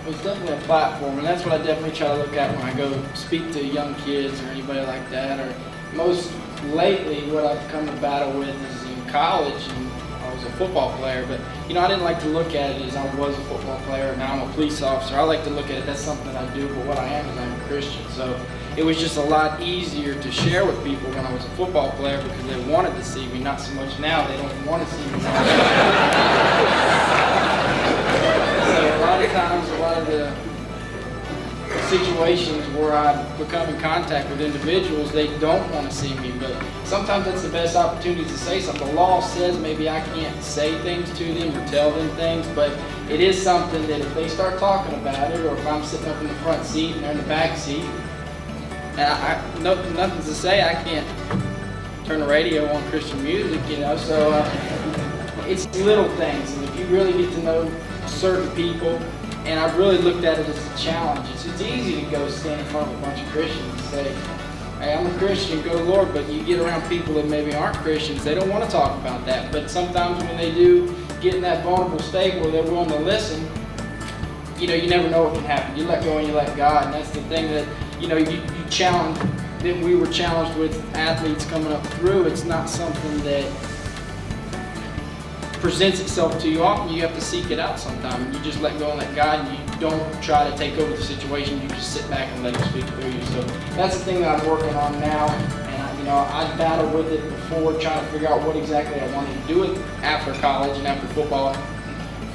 was definitely a platform, and that's what I definitely try to look at when I go speak to young kids or anybody like that. Or most lately, what I've come to battle with is in college, and I was a football player, but you know, I didn't like to look at it as I was a football player, and now I'm a police officer. I like to look at it, that's something I do, but what I am is I'm a Christian. So it was just a lot easier to share with people when I was a football player because they wanted to see me, not so much now. They don't want to see me now. So a lot of times, a lot of the situations where I become in contact with individuals, they don't want to see me, but sometimes that's the best opportunity to say something. The law says maybe I can't say things to them or tell them things, but it is something that if they start talking about it, or if I'm sitting up in the front seat and they're in the back seat, and nothing to say, I can't turn the radio on Christian music, you know, so it's little things, and if you really get to know certain people, and I've really looked at it as a challenge. It's easy to go stand in front of a bunch of Christians and say, hey, I'm a Christian, go Lord, but you get around people that maybe aren't Christians, they don't want to talk about that. But sometimes when they do get in that vulnerable state where they're willing to listen, you know, you never know what can happen. You let go and you let God, and that's the thing that, you know, you challenge, that we were challenged with athletes coming up through. It's not something that presents itself to you often. You have to seek it out sometime. You just let go and let God, and you don't try to take over the situation. You just sit back and let Him speak through you. So that's the thing that I'm working on now. And you know, I battled with it before, trying to figure out what exactly I wanted to do with after college and after football.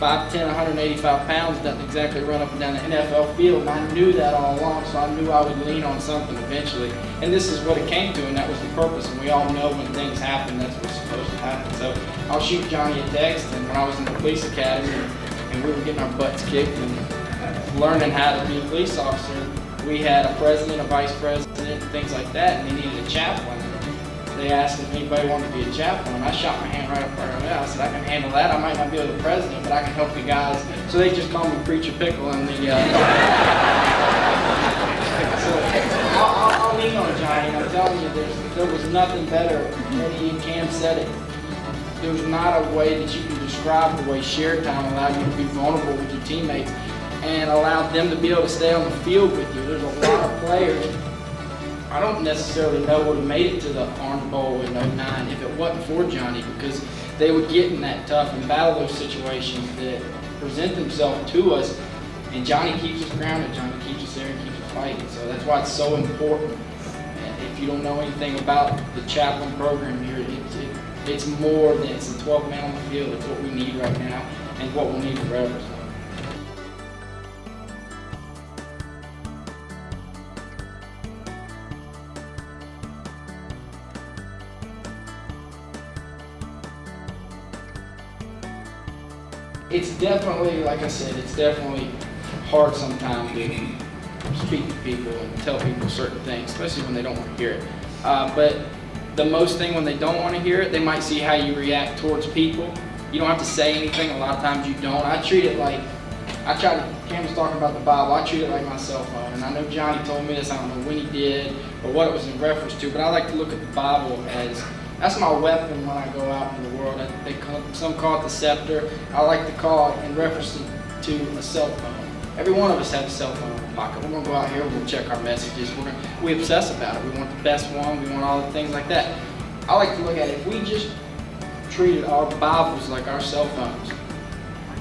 5'10", 185 pounds doesn't exactly run up and down the NFL field, and I knew that all along, so I knew I would lean on something eventually. And this is what it came to, and that was the purpose. And we all know when things happen, that's what's supposed to happen. So I'll shoot Johnny a text, and when I was in the police academy and we were getting our butts kicked and learning how to be a police officer, we had a president, a vice president, and things like that, and they needed a chaplain. They asked if anybody wanted to be a chaplain, and I shot my hand right up there. I said, I can handle that. I might not be the president, but I can help the guys. So they just call me Preacher Pickle, and I'll lean on Johnny. I'm telling you, there was nothing better. Eddie and Cam said it. There's not a way that you can describe the way shared time allowed you to be vulnerable with your teammates and allowed them to be able to stay on the field with you. There's a lot of players I don't necessarily know would have made it to the Orange Bowl in '09 if it wasn't for Johnny, because they would get in that tough and battle those situations that present themselves to us, and Johnny keeps us grounded, Johnny keeps us there and keeps us fighting. So that's why it's so important. And if you don't know anything about the chaplain program here, it's more than it's the 12th man on the field. It's what we need right now and what we'll need forever. So. It's definitely, like I said, it's definitely hard sometimes to speak to people and tell people certain things, especially when they don't want to hear it. But the most thing when they don't want to hear it, they might see how you react towards people. You don't have to say anything. A lot of times you don't. I treat it like, Cam was talking about the Bible, I treat it like my cell phone. And I know Johnny told me this, I don't know when he did or what it was in reference to, but I like to look at the Bible as, that's my weapon when I go out in the world. Some call it the scepter. I like to call it in reference to a cell phone. Every one of us has a cell phone in our pocket. We're going to go out here, we'll check our messages. We obsess about it. We want the best one. We want all the things like that. I like to look at it. If we just treated our Bibles like our cell phones,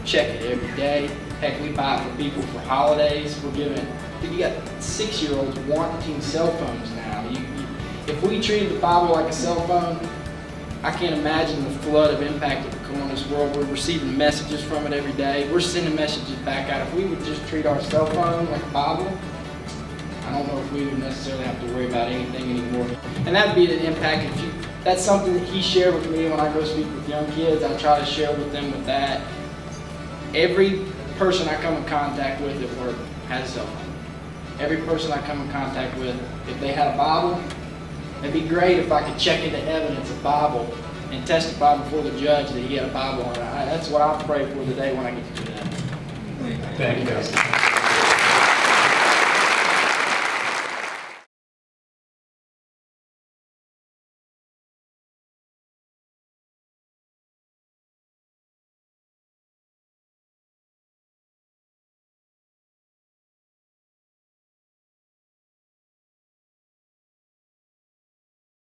check it every day. Heck, we buy it for people for holidays. We're giving, you got 6-year-olds wanting cell phones now. If we treated the Bible like a cell phone, I can't imagine the flood of impact that would come on this world. We're receiving messages from it every day. We're sending messages back out. If we would just treat our cell phone like a Bible, I don't know if we would necessarily have to worry about anything anymore. And that would be the impact. That's something that he shared with me when I go speak with young kids. I try to share with them with that. Every person I come in contact with at work has a cell phone. Every person I come in contact with, if they had a Bible, it'd be great if I could check into evidence of Bible and testify before the judge that he had a Bible on it. That's what I'll pray for today when I get to do that. Thank you, Dustin.